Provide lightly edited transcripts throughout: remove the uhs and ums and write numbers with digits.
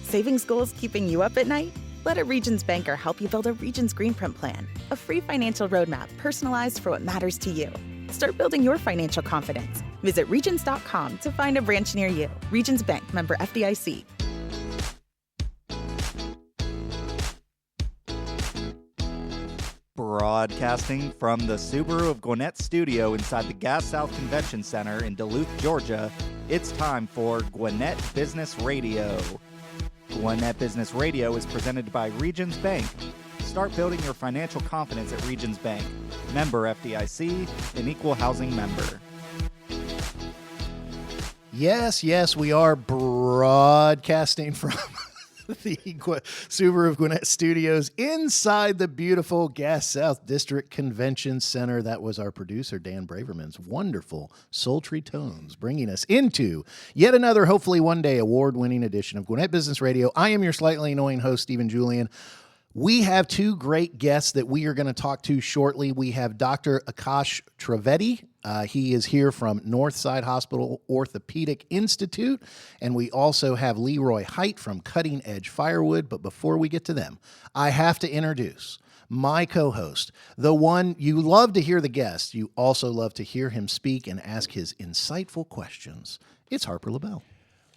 Savings goals keeping you up at night? Let a Regions banker help you build a Regions Green Print plan, a free financial roadmap personalized for what matters to you. Start building your financial confidence. Visit Regions.com to find a branch near you. Regions Bank, member FDIC. Broadcasting from the Subaru of Gwinnett studio inside the Gas South Convention Center in Duluth, Georgia, it's time for Gwinnett Business Radio. Gwinnett Business Radio is presented by Regions Bank. Start building your financial confidence at Regions Bank. Member FDIC, an equal housing member. Yes, we are broadcasting from the Subaru of Gwinnett studios inside the beautiful Gas South District Convention Center. That was our producer, Dan Braverman's wonderful, sultry tones, bringing us into yet another, hopefully one day, award-winning edition of Gwinnett Business Radio. I am your slightly annoying host, Stephen Julian. We have two great guests that we are going to talk to shortly. We have Dr. Akash Trivedi. He is here from Northside Hospital Orthopedic Institute. And we also have Leroy Hite from Cutting Edge Firewood. But before we get to them, I have to introduce my co-host, the one you love to hear the guest. You also love to hear him speak and ask his insightful questions. It's Harper LaBelle.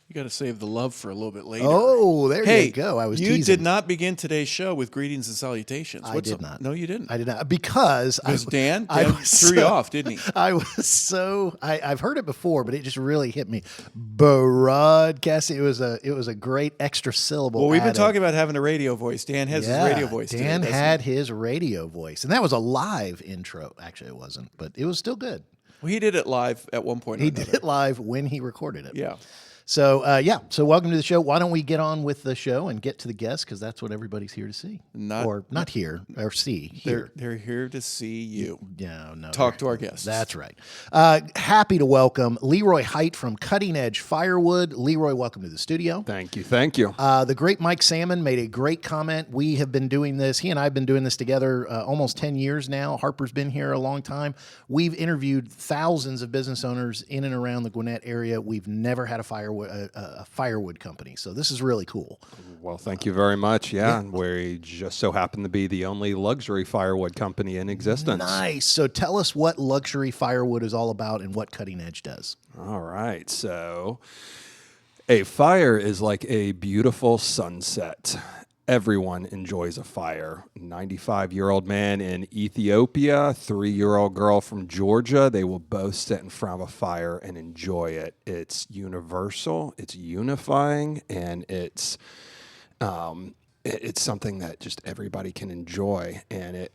You got to save the love for a little bit later. Oh, there you go. I was teasing. You did not begin today's show with greetings and salutations. I did not. No, you didn't. I did not. Because Dan threw you off, didn't he? I've heard it before, but it just really hit me. Broadcasting. It was a great extra syllable. Well, we've been talking about having a radio voice. Dan has his radio voice today. Dan had his radio voice. And that was a live intro. Actually, it wasn't, but it was still good. Well, he did it live at one point. He did it live when he recorded it. Yeah. So, so welcome to the show. Why don't we get on with the show and get to the guests, because that's what everybody's here to see. Not here, or see, here. They're here to see you. No. Talk to our guests. That's right. Happy to welcome Leroy Hite from Cutting Edge Firewood. Leroy, welcome to the studio. Thank you. The great Mike Salmon made a great comment. We have been doing this, he and I have been doing this together almost 10 years now. Harper's been here a long time. We've interviewed thousands of business owners in and around the Gwinnett area. We've never had a firewood company. So this is really cool. Well, thank you very much. Yeah. We just so happen to be the only luxury firewood company in existence. Nice. So tell us what luxury firewood is all about and what Cutting Edge does. All right. So a fire is like a beautiful sunset. Everyone enjoys a fire. 95-year-old man in Ethiopia, 3-year-old girl from Georgia, they will both sit in front of a fire and enjoy it. It's universal, it's unifying, and it's something that just everybody can enjoy, and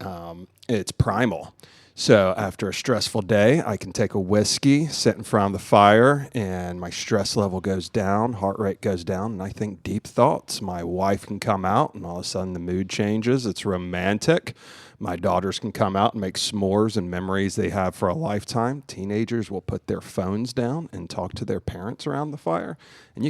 it's primal. So after a stressful day, I can take a whiskey, sit in front of the fire, and my stress level goes down, heart rate goes down, and I think deep thoughts. My wife can come out, and all of a sudden the mood changes. It's romantic. My daughters can come out and make s'mores and memories they have for a lifetime. Teenagers will put their phones down and talk to their parents around the fire. And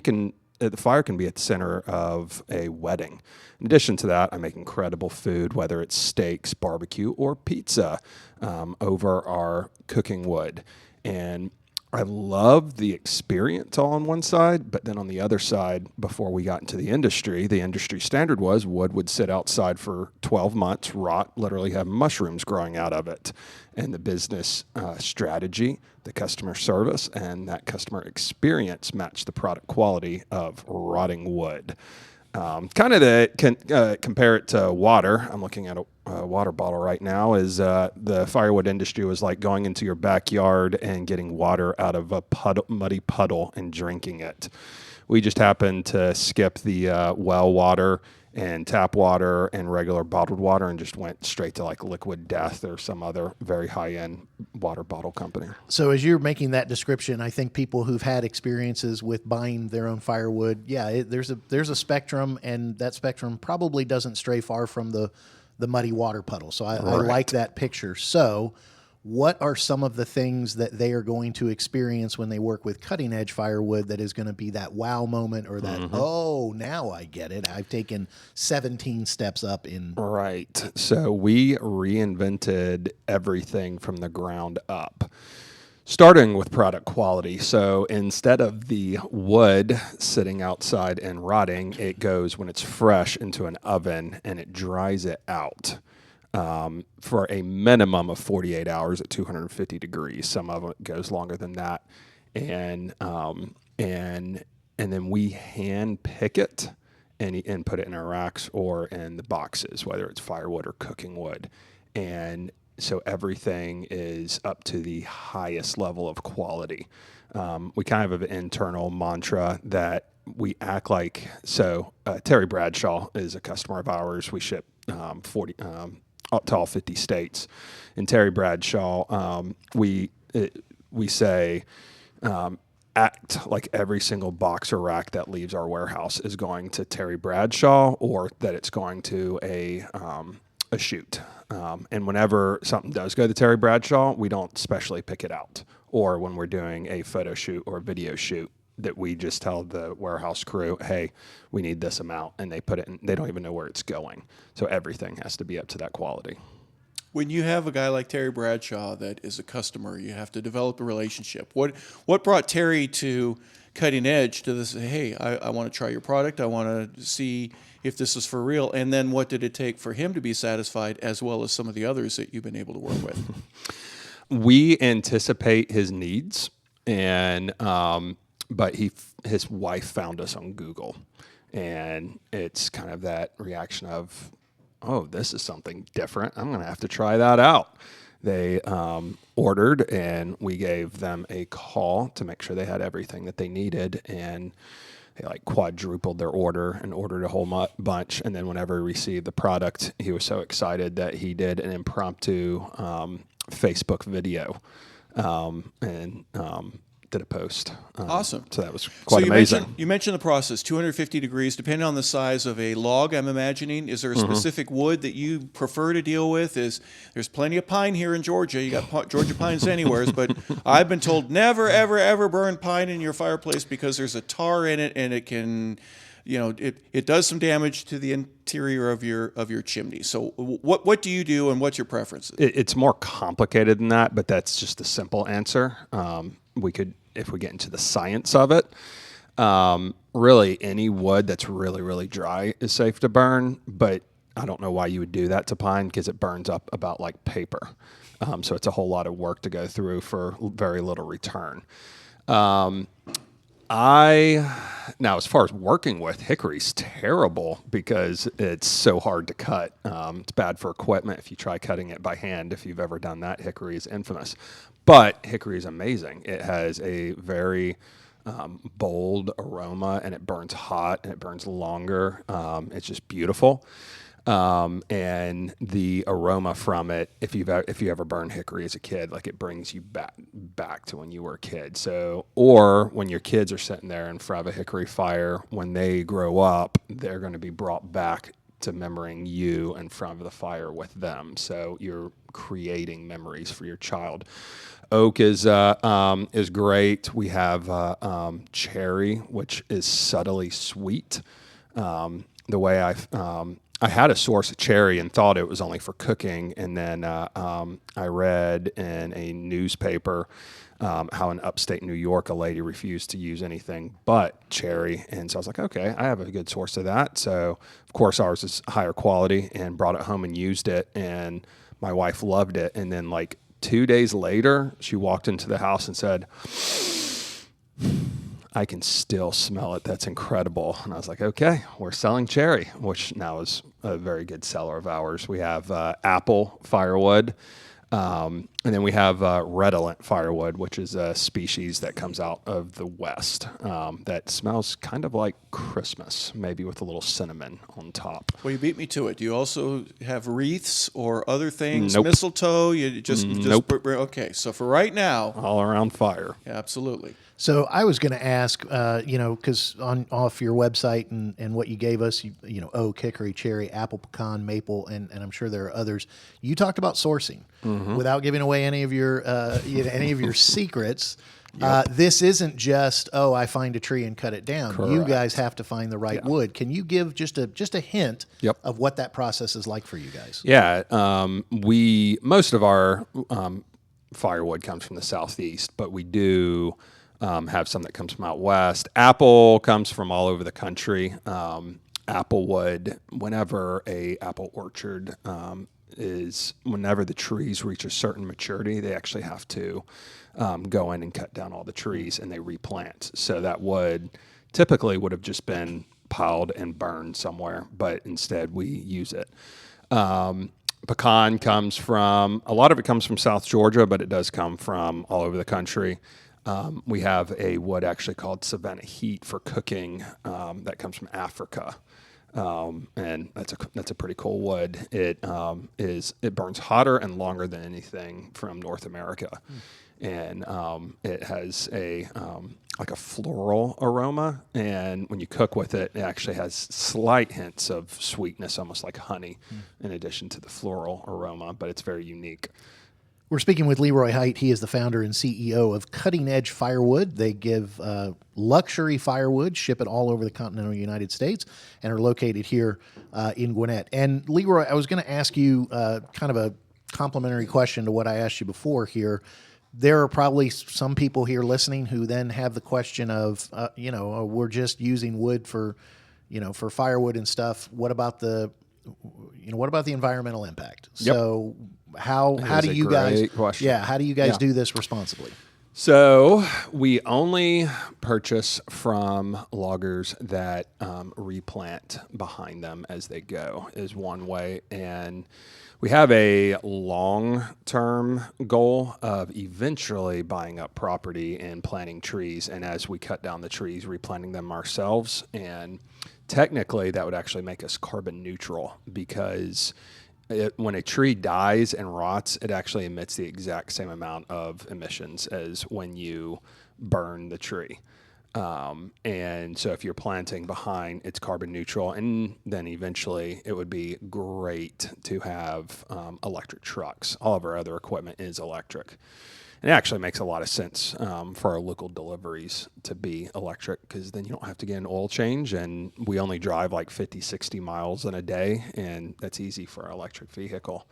the fire can be at the center of a wedding. In addition to that, I make incredible food, whether it's steaks, barbecue, or pizza over our cooking wood. And I love the experience all on one side, but then on the other side, before we got into the industry standard was wood would sit outside for 12 months, rot, literally have mushrooms growing out of it. And the business strategy, the customer service, and that customer experience match the product quality of rotting wood. Kind of to compare it to water, I'm looking at a water bottle right now, is the firewood industry was like going into your backyard and getting water out of a muddy puddle and drinking it. We just happened to skip the well water and tap water and regular bottled water and just went straight to like Liquid Death or some other very high-end water bottle company. So as you're making that description, I think people who've had experiences with buying their own firewood, there's a spectrum, and that spectrum probably doesn't stray far from the muddy water puddle. So I like that picture. So what are some of the things that they are going to experience when they work with Cutting Edge Firewood that is going to be that wow moment, or that, oh, now I get it. I've taken 17 steps up in. Right. So we reinvented everything from the ground up. Starting with product quality. So instead of the wood sitting outside and rotting, it goes when it's fresh into an oven and it dries it out for a minimum of 48 hours at 250 degrees. Some of it goes longer than that. And then we hand pick it and put it in our racks or in the boxes, whether it's firewood or cooking wood. And so everything is up to the highest level of quality. We kind of have an internal mantra that we act like, Terry Bradshaw is a customer of ours. We ship 40 up to all 50 states. In Terry Bradshaw, we say, act like every single box or rack that leaves our warehouse is going to Terry Bradshaw or that it's going to a shoot. And whenever something does go to Terry Bradshaw, we don't specially pick it out. Or when we're doing a photo shoot or a video shoot, that we just tell the warehouse crew, hey, we need this amount, and they put it in. They don't even know where it's going. So everything has to be up to that quality. When you have a guy like Terry Bradshaw that is a customer, you have to develop a relationship. What brought Terry to Cutting Edge to this? Hey, I want to try your product. I want to see if this is for real. And then what did it take for him to be satisfied, as well as some of the others that you've been able to work with? We anticipate his needs, and but his wife found us on Google, and it's kind of that reaction of, oh, this is something different. I'm going to have to try that out. They ordered, and we gave them a call to make sure they had everything that they needed, and they like quadrupled their order and ordered a whole bunch. And then whenever he received the product, he was so excited that he did an impromptu Facebook video and did a post. Awesome. So that was quite amazing. You mentioned the process, 250 degrees, depending on the size of a log, I'm imagining. Is there a specific wood that you prefer to deal with? There's plenty of pine here in Georgia. You got Georgia pines anywhere, but I've been told never, ever, ever burn pine in your fireplace because there's a tar in it, and it can, it does some damage to the interior of your chimney. So what do you do, and what's your preferences? It's more complicated than that, but that's just a simple answer. We could, if we get into the science of it, really any wood that's really, really dry is safe to burn, but I don't know why you would do that to pine, because it burns up about like paper. So it's a whole lot of work to go through for very little return. Now, as far as working with, hickory's terrible because it's so hard to cut. It's bad for equipment if you try cutting it by hand. If you've ever done that, hickory is infamous. But hickory is amazing. It has a very bold aroma, and it burns hot, and it burns longer. It's just beautiful. And the aroma from it, if you ever burned hickory as a kid, like it brings you back to when you were a kid. So, or when your kids are sitting there in front of a hickory fire, when they grow up, they're going to be brought back to remembering you in front of the fire with them. So you're creating memories for your child. Oak is great. We have cherry, which is subtly sweet. The way I had a source of cherry and thought it was only for cooking, and then I read in a newspaper how in upstate New York a lady refused to use anything but cherry, and so I was like, okay, I have a good source of that. So of course ours is higher quality, and brought it home and used it, and my wife loved it. And then like 2 days later, she walked into the house and said, I can still smell it. That's incredible. And I was like, okay, we're selling cherry, which now is a very good seller of ours. We have apple firewood, and then we have redolent firewood, which is a species that comes out of the West that smells kind of like Christmas, maybe with a little cinnamon on top. Well, you beat me to it. Do you also have wreaths or other things? Nope. Mistletoe? You just Nope. Okay, so for right now, All around fire. absolutely. So I was going to ask, because off your website and what you gave us, oak, hickory, cherry, apple, pecan, maple, and I'm sure there are others. You talked about sourcing without giving away any of your secrets. Yep. This isn't just, I find a tree and cut it down. Correct. You guys have to find the right wood. Can you give just a hint of what that process is like for you guys? Yeah, most of our firewood comes from the southeast, but we do have some that comes from out west. Apple comes from all over the country. Applewood, whenever a apple orchard whenever the trees reach a certain maturity, they actually have to go in and cut down all the trees and they replant. So that wood typically would have just been piled and burned somewhere, but instead we use it. Pecan comes from, a lot of it comes from South Georgia, but it does come from all over the country. We have a wood actually called Savannah Heat for cooking that comes from Africa. And that's a pretty cool wood. It burns hotter and longer than anything from North America. And it has like a floral aroma, and when you cook with it, it actually has slight hints of sweetness, almost like honey, in addition to the floral aroma, but it's very unique. We're speaking with Leroy Hite. He is the founder and CEO of Cutting Edge Firewood. They give luxury firewood, ship it all over the continental United States, and are located here in Gwinnett. And Leroy, I was going to ask you kind of a complimentary question to what I asked you before here. There are probably some people here listening who then have the question of, we're just using wood for firewood and stuff. What about the environmental impact? Yep. So how do you guys do this responsibly? So we only purchase from loggers that replant behind them as they go is one way. And we have a long-term goal of eventually buying up property and planting trees. And as we cut down the trees, replanting them ourselves. And technically, that would actually make us carbon neutral because when a tree dies and rots, it actually emits the exact same amount of emissions as when you burn the tree. And so if you're planting behind, it's carbon neutral. And then eventually it would be great to have electric trucks. All of our other equipment is electric. And it actually makes a lot of sense for our local deliveries to be electric because then you don't have to get an oil change. And we only drive like 50, 60 miles in a day, and that's easy for our electric vehicle.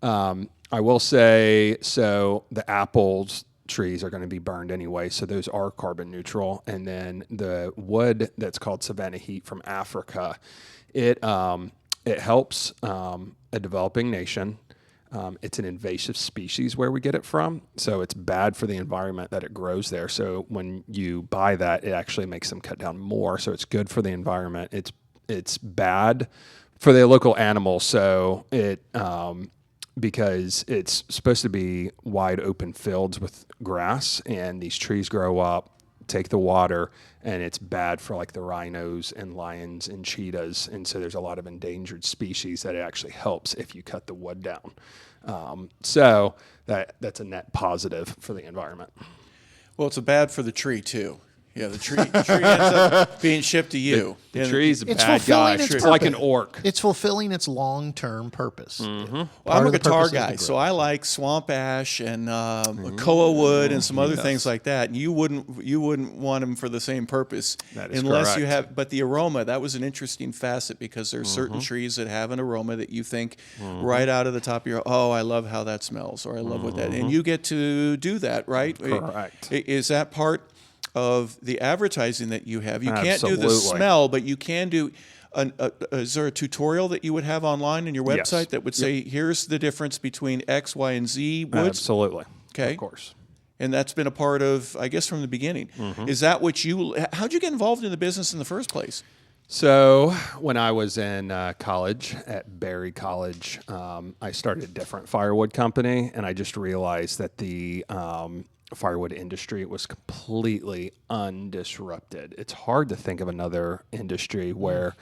I will say, so the apples trees are going to be burned anyway, so those are carbon neutral. And then the wood that's called Savannah Heat from Africa, it helps a developing nation. It's an invasive species where we get it from, so it's bad for the environment that it grows there. So when you buy that, it actually makes them cut down more, so it's good for the environment. It's bad for the local animals, so it because it's supposed to be wide open fields with grass, and these trees grow up, take the water, and it's bad for like the rhinos and lions and cheetahs. And so there's a lot of endangered species that it actually helps if you cut the wood down. So that's a net positive for the environment. Well, it's bad for the tree too. Yeah, the tree ends up being shipped to you. The tree's a It's bad guy. fulfilling its It's like an purpose. orc. It's fulfilling its long-term purpose. Mm-hmm. Well, Part I'm a of the guitar purpose is guy, to so grow. I like swamp ash and koa wood and some other things like that. And you wouldn't want them for the same purpose That is unless you correct. have. But the aroma, that was an interesting facet because there are certain trees that have an aroma that you think right out of the top of your, oh, I love how that smells, or I love what that, and you get to do that, right? Correct. Is that part of the advertising that you have? You can't do the Absolutely. smell, but you can do. Is there a tutorial that you would have online on your website Yes. that would say, here's the difference between X, Y, and Z woods? Absolutely. Okay. Of course. And that's been a part of, I guess, from the beginning. Mm-hmm. Is that what how'd you get involved in the business in the first place? So when I was in college at Berry College, I started a different firewood company, and I just realized that the firewood industry was completely undisrupted. It's hard to think of another industry where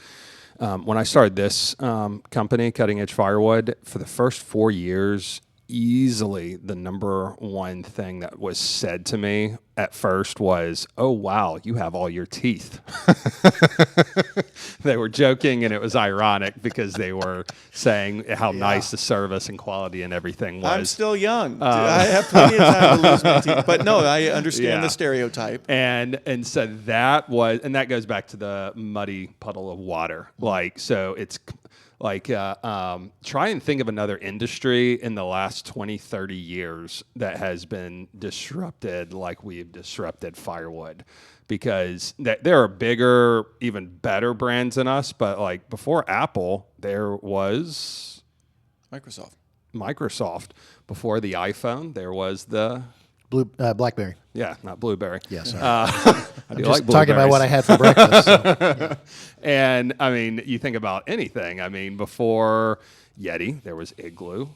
when I started this company, Cutting Edge Firewood, for the first 4 years, easily the number one thing that was said to me at first was, oh, wow, you have all your teeth. They were joking, and it was ironic because they were saying how nice the service and quality and everything was. I'm still young. I have plenty of time to lose my teeth. But no, I understand the stereotype. And so that was, and that goes back to the muddy puddle of water. Like, so it's like, try and think of another industry in the last 20, 30 years that has been disrupted like we've disrupted firewood. Because there are bigger, even better brands than us. But like before Apple, there was Microsoft. Before the iPhone, there was the BlackBerry. Yeah, not Blueberry. Yes. I do Just like talking about what I had for breakfast. So, And I mean, you think about anything. I mean, before Yeti, there was Igloo.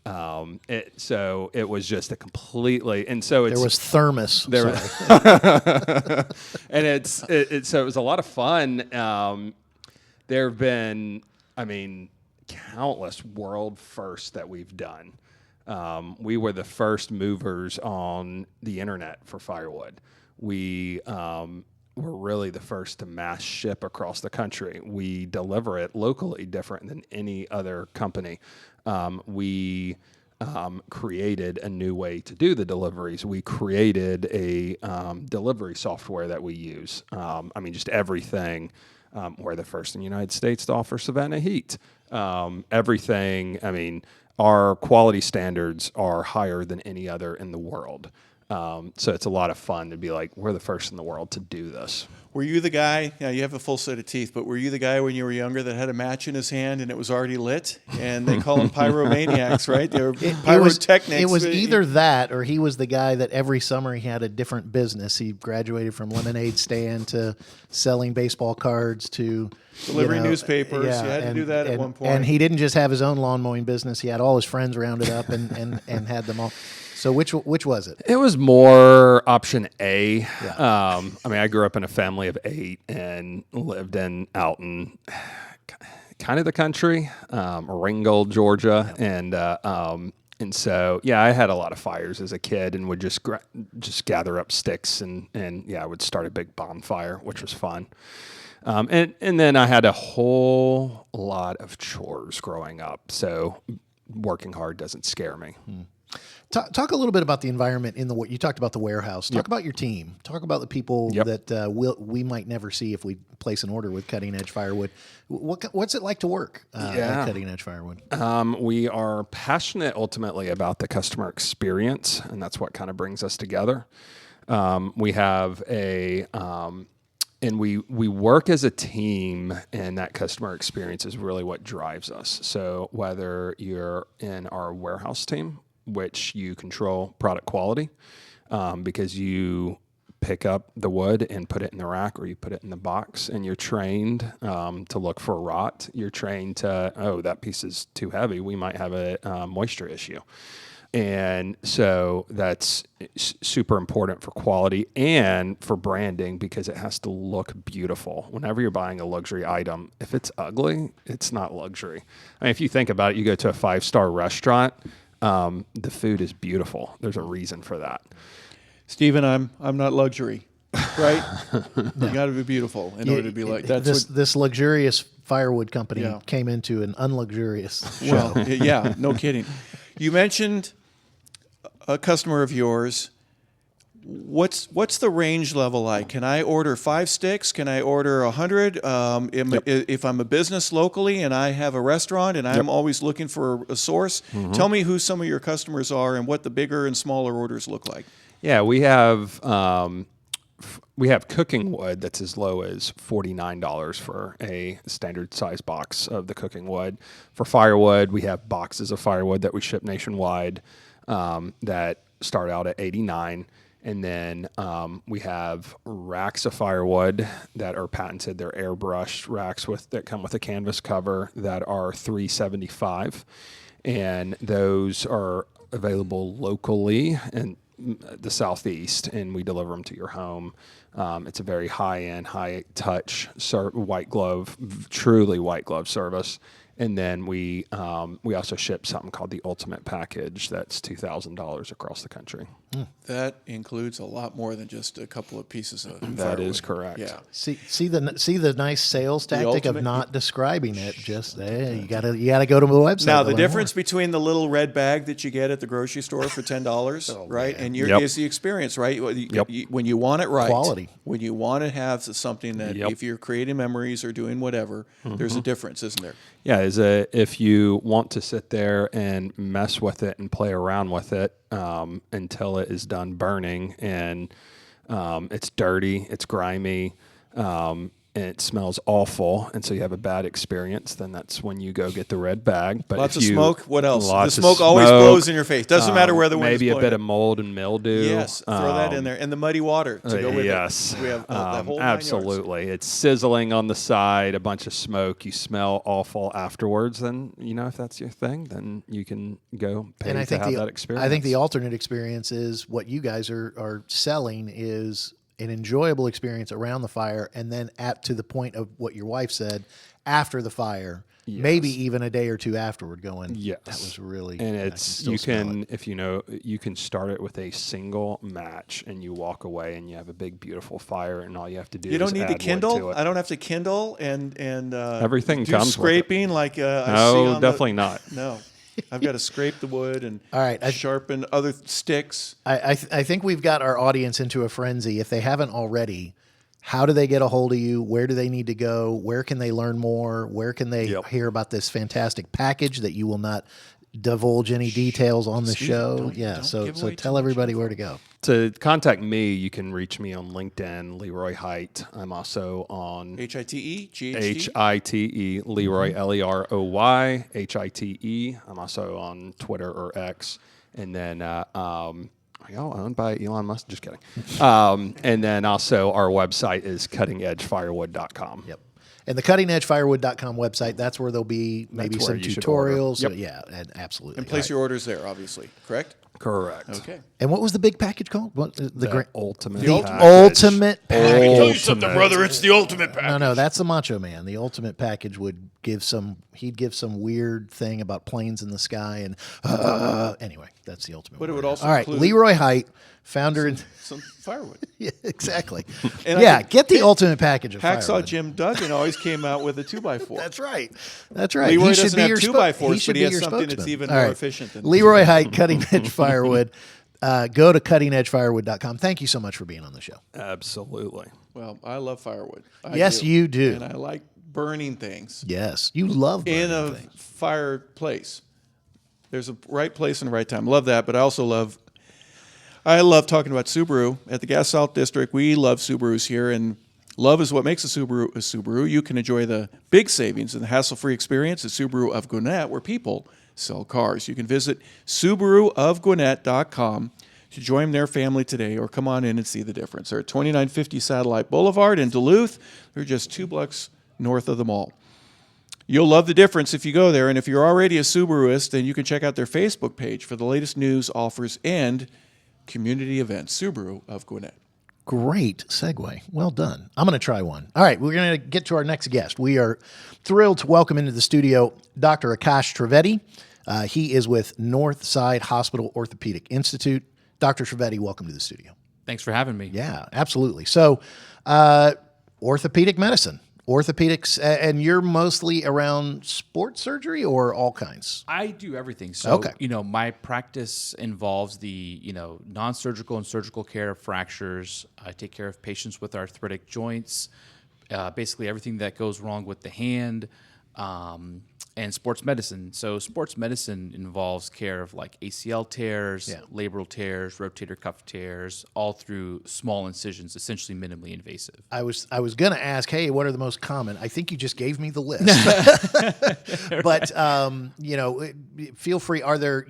So it was just a completely, and so it's, there was Thermos. There, and so it was a lot of fun. There have been, I mean, countless world firsts that we've done. We were the first movers on the internet for firewood. We were really the first to mass ship across the country. We deliver it locally different than any other company. We created a new way to do the deliveries. We created a delivery software that we use. I mean, just everything. We're the first in the United States to offer Savannah heat. Everything, I mean, our quality standards are higher than any other in the world. So it's a lot of fun to be like, we're the first in the world to do this. Were you the guy, you have a full set of teeth, but were you the guy when you were younger that had a match in his hand and it was already lit? And they call them pyromaniacs, right? They were pyrotechnics. It was either that or he was the guy that every summer he had a different business. He graduated from lemonade stand to selling baseball cards to delivering newspapers. Yeah, you had to do that at one point. And he didn't just have his own lawn mowing business. He had all his friends rounded up and had them all. So which was it? It was more option A. Yeah. I mean, I grew up in a family of 8 and lived out in kind of the country, Ringgold, Georgia, and so I had a lot of fires as a kid and would just gather up sticks and I would start a big bonfire, which was fun. And then I had a whole lot of chores growing up, so working hard doesn't scare me. Talk a little bit about the environment in you talked about the warehouse. Talk about your team. Talk about the people that we might never see if we place an order with Cutting Edge Firewood. What's it like to work at Cutting Edge Firewood? We are passionate ultimately about the customer experience, and that's what kind of brings us together. We have and we work as a team, and that customer experience is really what drives us. So whether you're in our warehouse team, which you control product quality, because you pick up the wood and put it in the rack or you put it in the box, and you're trained to look for rot. You're trained to, that piece is too heavy. We might have a moisture issue. And so that's super important for quality and for branding because it has to look beautiful. Whenever you're buying a luxury item, if it's ugly, it's not luxury. I mean, if you think about it, you go to a 5-star restaurant, the food is beautiful. There's a reason for that. Stephen, I'm not luxury, right? You got to be beautiful in order to be like that. This luxurious firewood company came into an unluxurious show. Well, no kidding. You mentioned a customer of yours. What's the range level like? Can I order 5 sticks? Can I order 100? If I'm a business locally and I have a restaurant and I'm always looking for a source, tell me who some of your customers are and what the bigger and smaller orders look like. Yeah, we have cooking wood that's as low as $49 for a standard size box of the cooking wood. For firewood, we have boxes of firewood that we ship nationwide that start out at $89. And then we have racks of firewood that are patented. They're airbrushed racks that come with a canvas cover that are $375. And those are available locally in the Southeast, and we deliver them to your home. It's a very high-end, high-touch, white glove, truly white glove service. And then we also ship something called the Ultimate Package that's $2,000 across the country. That includes a lot more than just a couple of pieces of firewood. That is correct. Yeah. See the nice sales tactic of ultimate- not describing it. Just you gotta go to the website. Now to the learn difference more. between the little red bag that you get at the grocery store for $10, right, and Yep. is the experience, right? Yep. When you want it right, Quality. when you want to have something that Yep. if you're creating memories or doing whatever, there's a difference, isn't there? Yeah, if you want to sit there and mess with it and play around with it until it is done burning and it's dirty, it's grimy, and it smells awful, and so you have a bad experience, then that's when you go get the red bag. But Lots if of you- smoke. What else? The lots of smoke always smoke, blows in your face. Doesn't matter where the wind is maybe a blowing. bit of mold and mildew. Yes, throw that in there, and the muddy water to go with yes. it. We have the whole 9 yards. Absolutely. It's sizzling on the side, a bunch of smoke. You smell awful afterwards. Then, if that's your thing, then you can go pay And I to think have that experience. I think the alternate experience is what you guys are selling is an enjoyable experience around the fire, and then to the point of what your wife said, after the fire, maybe even a day or two afterward, going, Yes. that was really, And I it's still you smell can it. if you can start it with a single match, and you walk away, and you have a big beautiful fire, and all you have to do You is don't need add to wood to kindle. it. I don't have to kindle and Everything do comes with it. scraping like I see No, on definitely not. No, I've got to scrape the wood and All right, sharpen other sticks. I think we've got our audience into a frenzy. If they haven't already, how do they get a hold of you? Where do they need to go? Where can they learn more? Where can they hear about this fantastic package that you will not divulge any details on the show? don't So give away too tell much everybody where to go. To contact me, you can reach me on LinkedIn, Leroy Hite. I'm also on HITE, GHD. HITE, Leroy, Leroy, HITE. I'm also on Twitter or X. And then, y'all owned by Elon Musk? Just kidding. And then also our website is cuttingedgefirewood.com. Yep. And the cuttingedgefirewood.com website, that's where there'll be maybe That's some where you should order. tutorials. Yep. Yeah, and absolutely. And place All your orders there, obviously. Correct? Correct. Okay. And what was the big package called? What the grand Ultimate. the package. ultimate package. Tell you something, brother. It's the ultimate package. No, that's the Macho Man. The ultimate package would give he'd give some weird thing about planes in the sky and anyway, that's the ultimate. But it would warrior. also all right. include Leroy Hite, founder and Some firewood. yeah, exactly. And I yeah, think get the ultimate package of Hacksaw firewood. Jim Duggan always came out with a 2x4. That's right. That's right. Leroy he should doesn't be have your 2x4s, should but he be has your something that's spokesman. even All more right. efficient than Leroy Hite, Cutting Edge Firewood. Go to cuttingedgefirewood.com. Thank you so much for being on the show. Absolutely. Well, I love firewood. I Yes, do. you do. And I like burning things Yes, you love in a burning things. fireplace. There's a right place and a right time. Love that, but I also love talking about Subaru at the Gas South District. We love Subarus here, and love is what makes a Subaru a Subaru. You can enjoy the big savings and the hassle-free experience at Subaru of Gwinnett, where people sell cars. You can visit SubaruofGwinnett.com to join their family today, or come on in and see the difference. They're at 2950 Satellite Boulevard in Duluth. They're just 2 blocks north of the mall. You'll love the difference if you go there, and if you're already a Subaruist, then you can check out their Facebook page for the latest news, offers, and community events. Subaru of Gwinnett. Great segue. Well done. I'm going to try one. All right, we're going to get to our next guest. We are thrilled to welcome into the studio Dr. Akash Trivedi. He is with Northside Hospital Orthopedic Institute. Dr. Trivedi, welcome to the studio. Thanks for having me. Yeah, absolutely. So, orthopedic medicine, orthopedics, and you're mostly around sports surgery or all kinds? I do everything. So, Okay. My practice involves the, non-surgical and surgical care of fractures. I take care of patients with arthritic joints, basically everything that goes wrong with the hand, and sports medicine. So sports medicine involves care of like ACL tears, labral tears, rotator cuff tears, all through small incisions, essentially minimally invasive. I was going to ask, hey, what are the most common? I think you just gave me the list. But feel free. Are there,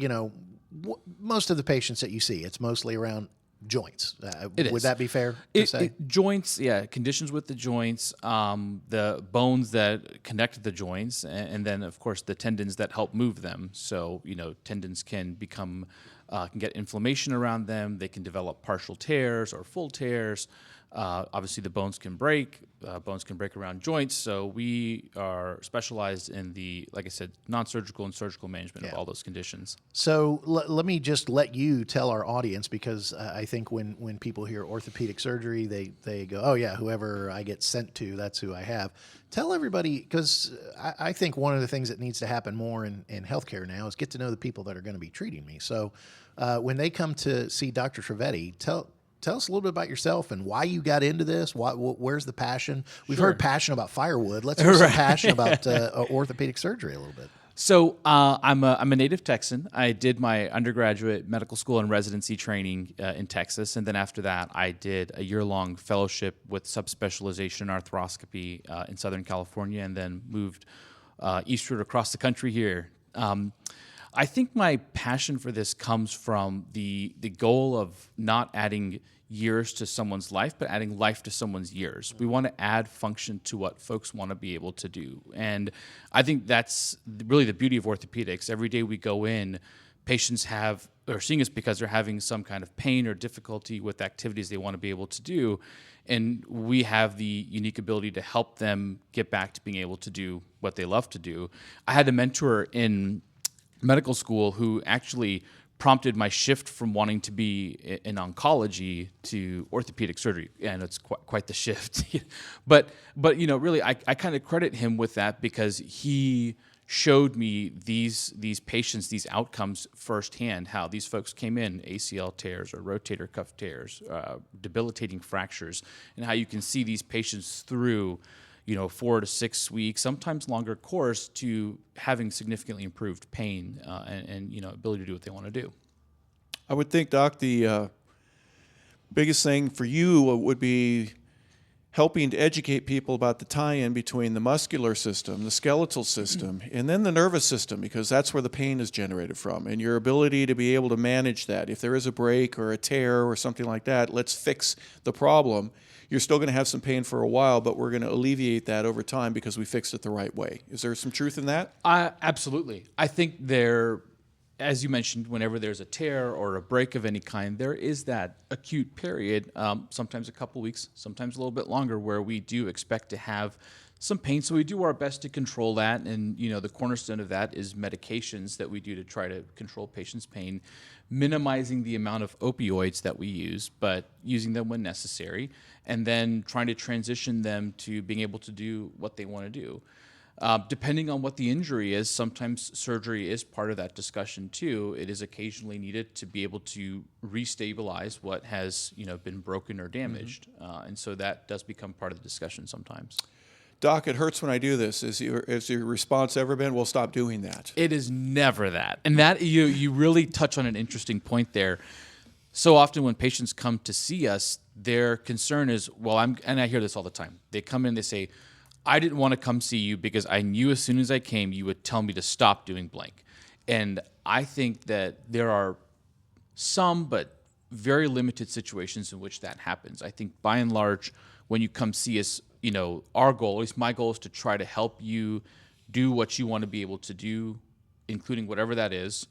most of the patients that you see, it's mostly around joints. It would is. that be fair to say? Joints, conditions with the joints, the bones that connect the joints, and then of course the tendons that help move them. So tendons can become can get inflammation around them. They can develop partial tears or full tears. Obviously, the bones can break. Bones can break around joints. So we are specialized in the, like I said, non-surgical and surgical management of all those conditions. So let me just let you tell our audience, because I think when people hear orthopedic surgery, they go, oh yeah, whoever I get sent to, that's who I have. Tell everybody, because I think one of the things that needs to happen more in healthcare now is get to know the people that are going to be treating me. So when they come to see Dr. Trivedi, tell us a little bit about yourself and why you got into this. Where's the passion? We've heard passion about firewood. Let's hear some passion about orthopedic surgery a little bit. So I'm a native Texan. I did my undergraduate medical school and residency training in Texas, and then after that, I did a year-long fellowship with subspecialization in arthroscopy in Southern California, and then moved eastward across the country here. I think my passion for this comes from the goal of not adding years to someone's life, but adding life to someone's years. We want to add function to what folks want to be able to do. And I think that's really the beauty of orthopedics. Every day we go in, patients are seeing us because they're having some kind of pain or difficulty with activities they want to be able to do. And we have the unique ability to help them get back to being able to do what they love to do. I had a mentor in medical school who actually prompted my shift from wanting to be in oncology to orthopedic surgery, and it's quite the shift. but really, I kind of credit him with that because he showed me these patients, these outcomes firsthand. How these folks came in, ACL tears or rotator cuff tears, debilitating fractures, and how you can see these patients through 4 to 6 weeks, sometimes longer course, to having significantly improved pain and ability to do what they want to do. I would think, Doc, the biggest thing for you would be helping to educate people about the tie-in between the muscular system, the skeletal system, and then the nervous system, because that's where the pain is generated from, and your ability to be able to manage that. If there is a break or a tear or something like that, let's fix the problem. You're still going to have some pain for a while, but we're going to alleviate that over time because we fixed it the right way. Is there some truth in that? Absolutely. I think as you mentioned, whenever there's a tear or a break of any kind, there is that acute period, sometimes a couple weeks, sometimes a little bit longer, where we do expect to have some pain. So we do our best to control that. And, the cornerstone of that is medications that we do to try to control patients' pain, minimizing the amount of opioids that we use, but using them when necessary, and then trying to transition them to being able to do what they want to do. Depending on what the injury is, sometimes surgery is part of that discussion too. It is occasionally needed to be able to restabilize what has been broken or damaged, and so that does become part of the discussion sometimes. Doc, it hurts when I do this. Is your response ever been, we'll stop doing that? It is never that. And that you really touch on an interesting point there. So often when patients come to see us, their concern is, and I hear this all the time. They come in, they say, I didn't want to come see you because I knew as soon as I came, you would tell me to stop doing blank. And I think that there are some, but very limited situations in which that happens. I think by and large, when you come see us, our goal, at least my goal, is to try to help you do what you want to be able to do, including whatever that is,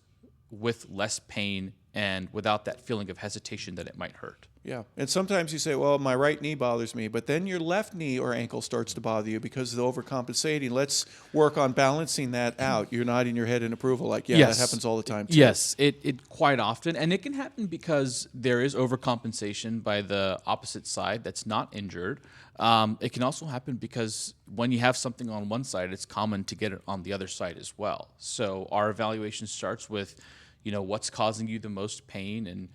with less pain and without that feeling of hesitation that it might hurt. Yeah, and sometimes you say, well, my right knee bothers me, but then your left knee or ankle starts to bother you because of the overcompensating. Let's work on balancing that out. You're nodding your head in approval like, yes, that happens all the time too. Yes, it quite often, and it can happen because there is overcompensation by the opposite side that's not injured. It can also happen because when you have something on one side, it's common to get it on the other side as well. So our evaluation starts with, what's causing you the most pain, and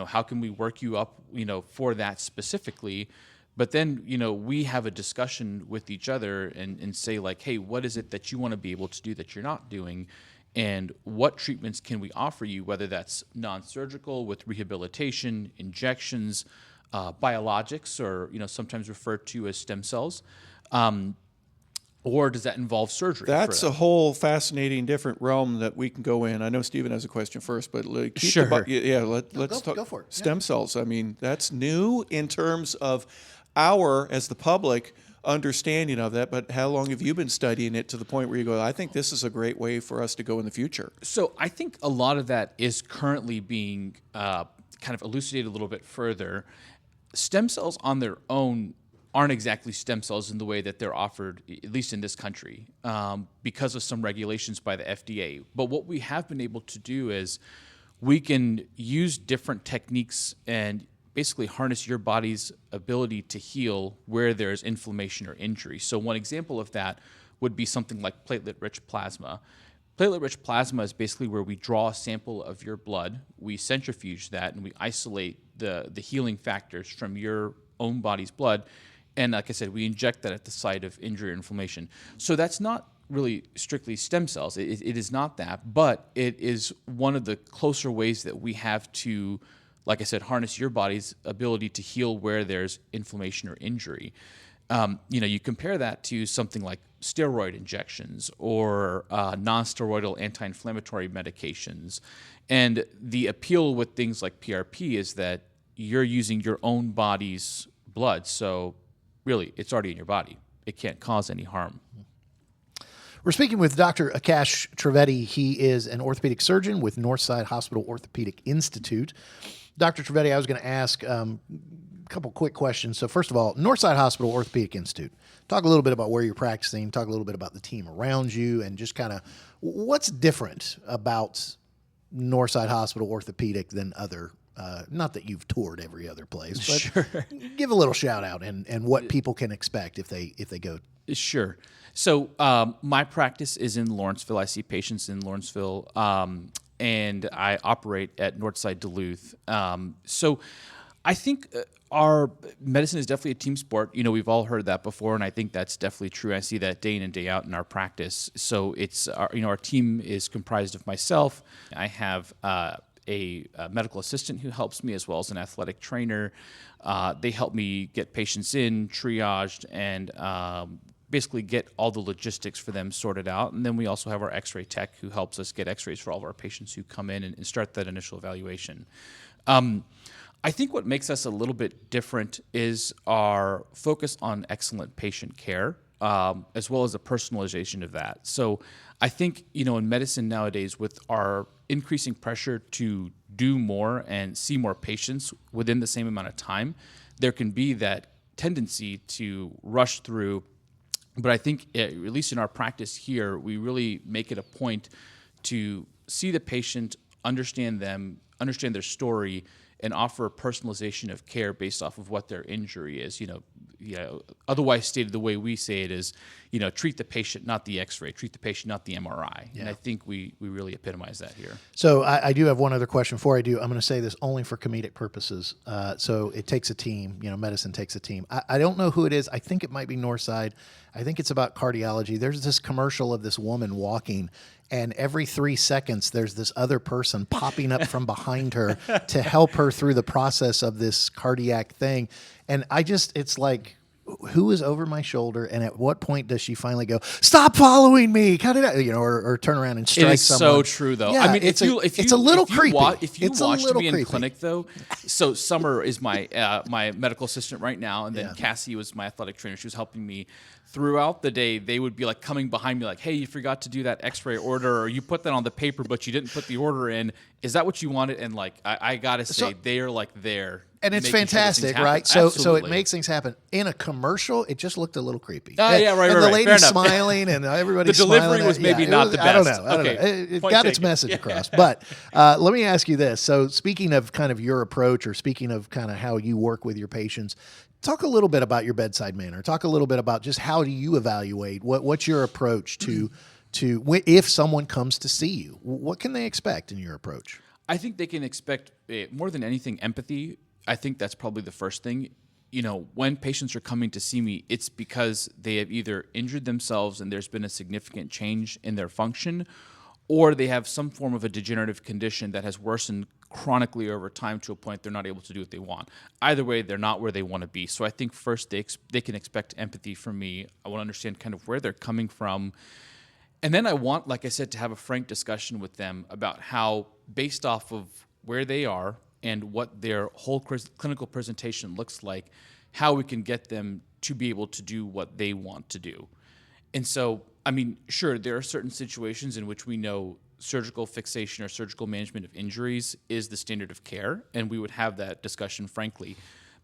how can we work you up, for that specifically. But then, we have a discussion with each other and say like, hey, what is it that you want to be able to do that you're not doing? And what treatments can we offer you, whether that's non-surgical with rehabilitation, injections, biologics, or, sometimes referred to as stem cells. Or does that involve surgery? That's a whole fascinating, different realm that we can go in. I know Stephen has a question first, but sure. Let's talk. Go for it. Stem cells. I mean, that's new in terms of as the public, understanding of that. But how long have you been studying it to the point where you go, I think this is a great way for us to go in the future? So I think a lot of that is currently being kind of elucidated a little bit further. stem cells on their own aren't exactly stem cells in the way that they're offered, at least in this country, because of some regulations by the FDA. But what we have been able to do is we can use different techniques and basically harness your body's ability to heal where there's inflammation or injury. So one example of that would be something like platelet-rich plasma. Platelet-rich plasma is basically where we draw a sample of your blood, we centrifuge that, and we isolate the healing factors from your own body's blood. And like I said, we inject that at the site of injury or inflammation. So that's not really strictly stem cells. It is not that, but it is one of the closer ways that we have to, like I said, harness your body's ability to heal where there's inflammation or injury. You compare that to something like steroid injections or non-steroidal anti-inflammatory medications. And the appeal with things like PRP is that you're using your own body's blood. So really, it's already in your body. It can't cause any harm. We're speaking with Dr. Akash Trivedi. He is an orthopedic surgeon with Northside Hospital Orthopedic Institute. Dr. Trivedi, I was going to ask a couple quick questions. So first of all, Northside Hospital Orthopedic Institute. Talk a little bit about where you're practicing. Talk a little bit about the team around you, and just kind of what's different about Northside Hospital Orthopedic than other. Not that you've toured every other place, but Sure. Give a little shout out and what people can expect if they go. Sure. So my practice is in Lawrenceville. I see patients in Lawrenceville, and I operate at Northside Duluth. So I think our medicine is definitely a team sport. We've all heard that before, and I think that's definitely true. I see that day in and day out in our practice. So it's our team is comprised of myself. I have a medical assistant who helps me, as well as an athletic trainer. They help me get patients in, triaged, and basically get all the logistics for them sorted out. And then we also have our x-ray tech who helps us get x-rays for all of our patients who come in and start that initial evaluation. I think what makes us a little bit different is our focus on excellent patient care, as well as the personalization of that. So I think, in medicine nowadays, with our increasing pressure to do more and see more patients within the same amount of time, there can be that tendency to rush through. But I think, at least in our practice here, we really make it a point to see the patient, understand them, understand their story, and offer a personalization of care based off of what their injury is. Otherwise stated the way we say it is, treat the patient, not the x-ray, treat the patient, not the MRI. Yeah. And I think we really epitomize that here. So I do have one other question before I do. I'm going to say this only for comedic purposes. So it takes a team, medicine takes a team. I don't know who it is. I think it might be Northside. I think it's about cardiology. There's this commercial of this woman walking, and every 3 seconds, there's this other person popping up from behind her to help her through the process of this cardiac thing. And it's like, who is over my shoulder, and at what point does she finally go, "Stop following me"? Cut it out, or turn around and strike someone? It is so true, though. Yeah, I mean, it's a little creepy. If you watched me in clinic, though, so Summer is my medical assistant right now, and then Cassie was my athletic trainer. She was helping me throughout the day. They would be like coming behind me, like, "Hey, you forgot to do that X-ray order, or you put that on the paper, but you didn't put the order in. Is that what you wanted?" And like, I gotta say, they are like there. And it's fantastic, right? So it makes things happen. In a commercial, it just looked a little creepy. Right. And the lady's smiling, and everybody's smiling. The delivery was maybe not the best. I don't know. It got its message across. But let me ask you this. So speaking of kind of your approach, or speaking of kind of how you work with your patients, talk a little bit about your bedside manner. Talk a little bit about just how do you evaluate? What's your approach to if someone comes to see you? What can they expect in your approach? I think they can expect, more than anything, empathy. I think that's probably the first thing. When patients are coming to see me, it's because they have either injured themselves and there's been a significant change in their function, or they have some form of a degenerative condition that has worsened chronically over time to a point they're not able to do what they want. Either way, they're not where they want to be. So I think first they can expect empathy from me. I want to understand kind of where they're coming from. And then I want, like I said, to have a frank discussion with them about how, based off of where they are and what their whole clinical presentation looks like, how we can get them to be able to do what they want to do. And so, I mean, sure, there are certain situations in which we know surgical fixation or surgical management of injuries is the standard of care, and we would have that discussion frankly.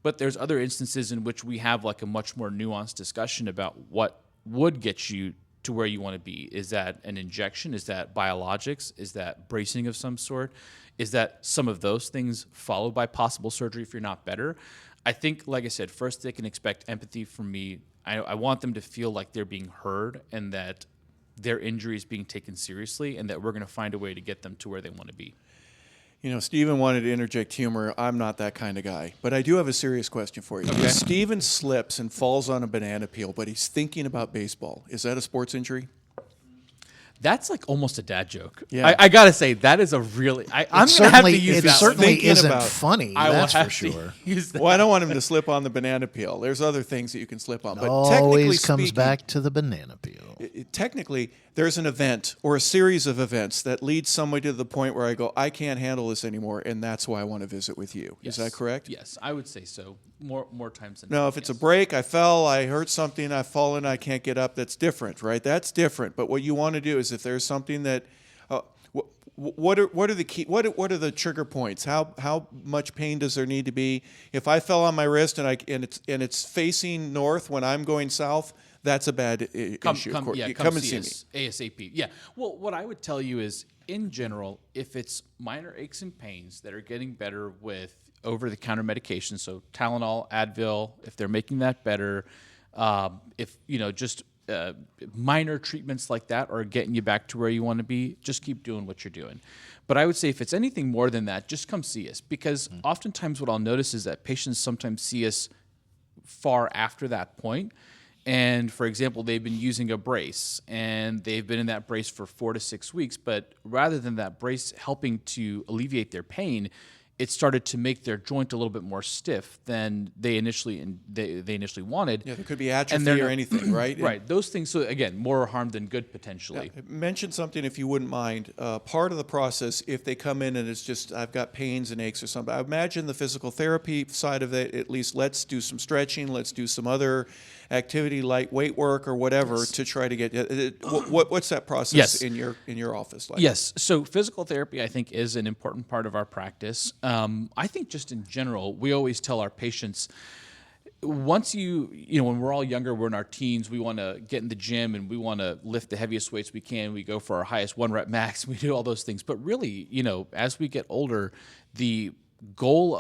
But there's other instances in which we have like a much more nuanced discussion about what would get you to where you want to be. Is that an injection? Is that biologics? Is that bracing of some sort? Is that some of those things followed by possible surgery if you're not better? I think, like I said, first they can expect empathy from me. I want them to feel like they're being heard and that their injury is being taken seriously and that we're going to find a way to get them to where they want to be. You know, Stephen wanted to interject humor. I'm not that kind of guy. But I do have a serious question for you. If Stephen slips and falls on a banana peel, but he's thinking about baseball, is that a sports injury? That's like almost a dad joke. Yeah. I got to say, that is a really... I'm going to have to use it that. certainly Thinking isn't about- funny, I will that's for have to sure. use that. Well, I don't want him to slip on the banana peel. There's other things that you can slip on. But Always comes speaking, back to the banana peel. Technically, there's an event or a series of events that leads somebody to the point where I go, I can't handle this anymore, and that's why I want to visit with you. Yes. Is that correct? Yes, I would say so. More times than No, not, if it's a yes. break, I fell, I hurt something, I've fallen, I can't get up, that's different, right? That's different. But what you want to do is if there's something that what are the key? What are the trigger points? How much pain does there need to be? If I fell on my wrist and it's facing north when I'm going south, that's a bad issue. Come and see me. us ASAP. Yeah. Well, what I would tell you is, in general, if it's minor aches and pains that are getting better with over-the-counter medication, so Tylenol, Advil, if they're making that better, if just minor treatments like that are getting you back to where you want to be, just keep doing what you're doing. But I would say if it's anything more than that, just come see us, because oftentimes what I'll notice is that patients sometimes see us far after that point. And for example, they've been using a brace and they've been in that brace for 4 to 6 weeks, but rather than that brace helping to alleviate their pain, it started to make their joint a little bit more stiff than they initially wanted. Yeah, there could be atrophy or anything, right? Right. Those things, so again, more harm than good potentially. Yeah. Mention something if you wouldn't mind. Part of the process, if they come in and it's just, I've got pains and aches or something, I imagine the physical therapy side of it, at least let's do some stretching, let's do some other activity, light weight work or whatever to try to get, what's that process in your office like? Yes. So physical therapy, I think, is an important part of our practice. I think just in general, we always tell our patients, once when we're all younger, we're in our teens, we want to get in the gym and we want to lift the heaviest weights we can. We go for our highest 1 rep max. We do all those things. But really, as we get older, the goal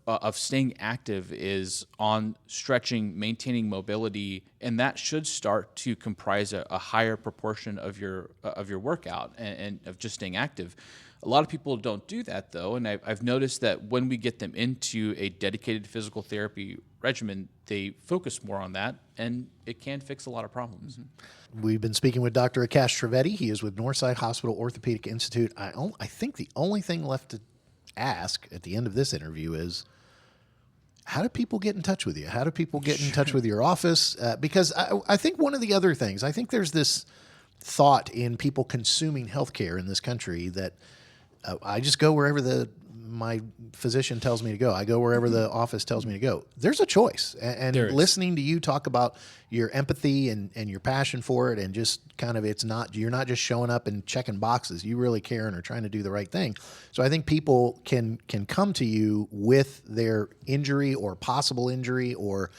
of staying active is on stretching, maintaining mobility, and that should start to comprise a higher proportion of your workout and of just staying active. A lot of people don't do that, though, and I've noticed that when we get them into a dedicated physical therapy regimen, they focus more on that, and it can fix a lot of problems. We've been speaking with Dr. Akash Trivedi. He is with Northside Hospital Orthopedic Institute. I think the only thing left to ask at the end of this interview is, how do people get in touch with you? How do people get in touch with your office? Because I think one of the other things, I think there's this thought in people consuming healthcare in this country that I just go wherever my physician tells me to go. I go wherever the office tells me to go. There's a choice. And listening to you talk about your empathy and your passion for it, and just kind of you're not just showing up and checking boxes. You really care and are trying to do the right thing. So I think people can come to you with their injury or possible injury or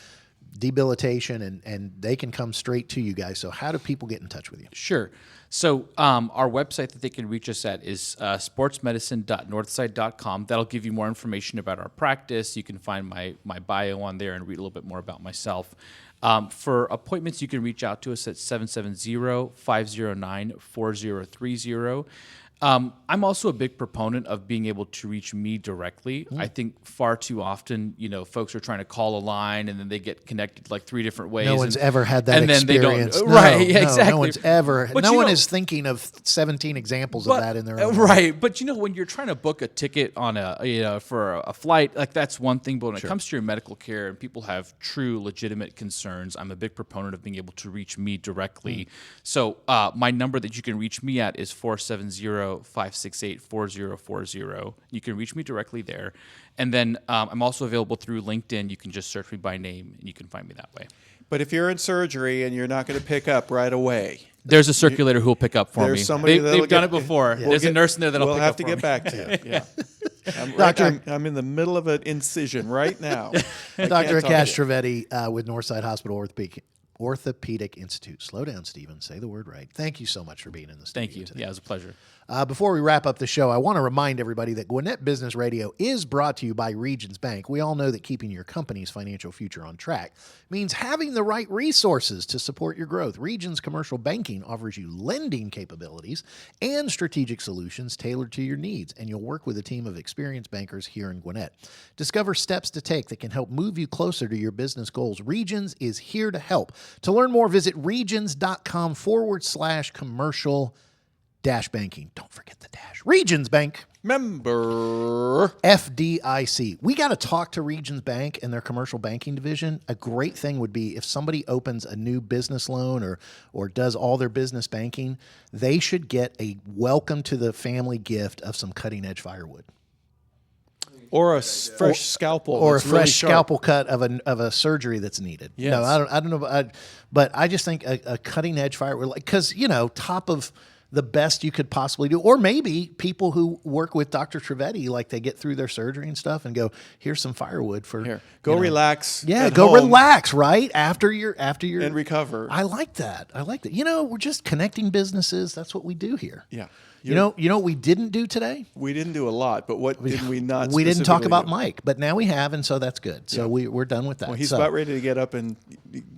debilitation, and they can come straight to you guys. So how do people get in touch with you? Sure. So our website that they can reach us at is sportsmedicine.northside.com. That'll give you more information about our practice. You can find my bio on there and read a little bit more about myself. For appointments, you can reach out to us at 770-509-4030. I'm also a big proponent of being able to reach me directly. I think far too often, folks are trying to call a line and then they get connected like 3 different ways. No one's ever had that experience. Right, exactly. No one's ever. But no one is thinking of 17 examples of that in their own life. Right, but when you're trying to book a ticket on for a flight, like that's one thing. But when it comes to your medical care and people have true, legitimate concerns, I'm a big proponent of being able to reach me directly. So my number that you can reach me at is 470-568-4040. You can reach me directly there. And then I'm also available through LinkedIn. You can just search me by name, and you can find me that way. But if you're in surgery and you're not going to pick up right away, there's a circulator who will pick up for me. Somebody They've done it before. There's a nurse in there that'll pick up for me. We'll have to get back to you. Yeah. I'm in the middle of an incision right now. Dr. Akash Trivedi with Northside Hospital Orthopedic Institute. Slow down, Stephen. Say the word right. Thank you so much for being in the studio Thank you. today. Yeah, it was a pleasure. Before we wrap up the show, I want to remind everybody that Gwinnett Business Radio is brought to you by Regions Bank. We all know that keeping your company's financial future on track means having the right resources to support your growth. Regions Commercial Banking offers you lending capabilities and strategic solutions tailored to your needs, and you'll work with a team of experienced bankers here in Gwinnett. Discover steps to take that can help move you closer to your business goals. Regions is here to help. To learn more, visit regions.com/commercial banking. Don't forget the dash. Regions Bank. Member FDIC. We got to talk to Regions Bank and their commercial banking division. A great thing would be if somebody opens a new business loan or does all their business banking, they should get a welcome to the family gift of some Cutting Edge Firewood. or a fresh scalpel, or a that's really fresh sharp. scalpel cut of a surgery that's needed. Yes. No, I don't know, but I just think a Cutting Edge Firewood, because top of the best you could possibly do. Or maybe people who work with Dr. Trivedi, like they get through their surgery and stuff and go, here's some firewood for Here, go relax. Yeah, at go home relax, right? After your and recover. I like that. We're just connecting businesses. That's what we do here. Yeah. You know what we didn't do today? We didn't do a lot, but what did we not? We didn't talk specifically about do? Mike, but now we have, and so that's good. So we're done with that. Well, he's So- about ready to get up and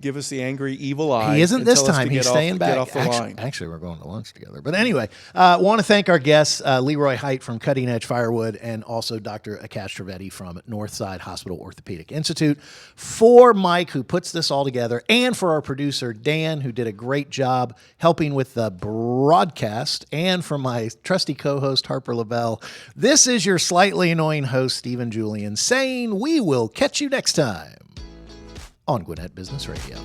give us the angry, evil eye. He isn't and this tell us to time. He's get staying off, back. Get off the line. Actually, we're going to lunch together. But anyway, want to thank our guests, Leroy Hite from Cutting Edge Firewood and also Dr. Akash Trivedi from Northside Hospital Orthopedic Institute. For Mike, who puts this all together, and for our producer, Dan, who did a great job helping with the broadcast, and for my trusty co-host, Harper LaBelle, this is your slightly annoying host, Stephen Julian, saying we will catch you next time on Gwinnett Business Radio.